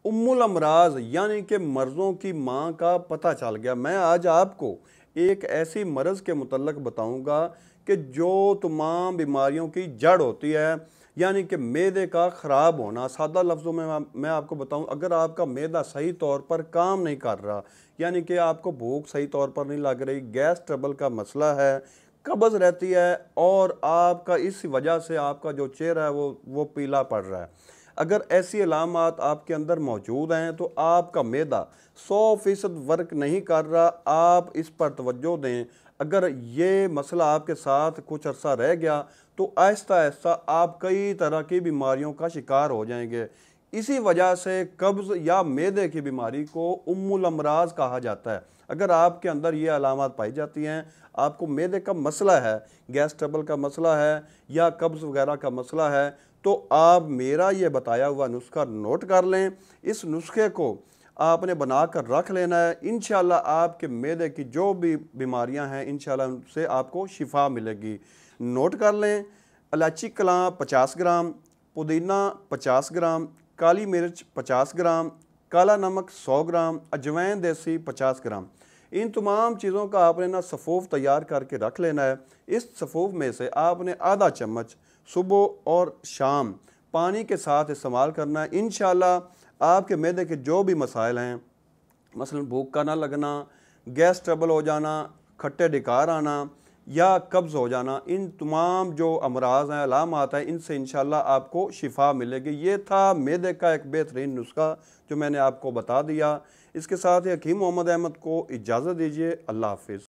उम्मुल अमराज यानी कि मर्ज़ों की माँ का पता चल गया। मैं आज आपको एक ऐसी मर्ज़ के मुतल्लक बताऊंगा कि जो तमाम बीमारियों की जड़ होती है, यानी कि मैदे का ख़राब होना। सादा लफ्ज़ों में मैं आपको बताऊं, अगर आपका मैदा सही तौर पर काम नहीं कर रहा, यानी कि आपको भूख सही तौर पर नहीं लग रही, गैस ट्रबल का मसला है, कब्ज़ रहती है और आपका इस वजह से आपका जो चेहरा है वो पीला पड़ रहा है, अगर ऐसी अलामात आपके अंदर मौजूद हैं तो आपका मैदा 100% वर्क नहीं कर रहा। आप इस पर तवज्जो दें। अगर ये मसला आपके साथ कुछ अरसा रह गया तो आहिस्ता आहिस्ता आप कई तरह की बीमारियों का शिकार हो जाएंगे। इसी वजह से कब्ज़ या मैदे की बीमारी को उम्मुल अमराज कहा जाता है। अगर आपके अंदर ये अलामत पाई जाती हैं, आपको मैदे का मसला है, गैस ट्रबल का मसला है या कब्ज़ वगैरह का मसला है, तो आप मेरा ये बताया हुआ नुस्खा नोट कर लें। इस नुस्खे को आपने बनाकर रख लेना है। इंशाल्लाह आपके मैदे की जो भी बीमारियां हैं इंशाल्लाह उनसे आपको शिफा मिलेगी। नोट कर लें। इलायची कलां 50 ग्राम, पुदीना 50 ग्राम, काली मिर्च 50 ग्राम, काला नमक 100 ग्राम, अजवाइन देसी 50 ग्राम। इन तमाम चीज़ों का आपने ना सफ़ूफ तैयार करके रख लेना है। इस सफ़ूफ में से आपने आधा चम्मच सुबह और शाम पानी के साथ इस्तेमाल करना है। इंशाल्लाह आपके मैदे के जो भी मसाइल हैं, मसलन भूख का ना लगना, गैस ट्रबल हो जाना, खट्टे डिकार आना या कब्ज़ हो जाना, इन तमाम जो अमराज हैं, अलामात हैं, इनसे इंशाल्लाह आपको शिफा मिलेगी। ये था मैदे का एक बेहतरीन नुस्खा जो मैंने आपको बता दिया। इसके साथ ही हकीम मोहम्मद अहमद को इजाज़त दीजिए। अल्लाह हाफिज़।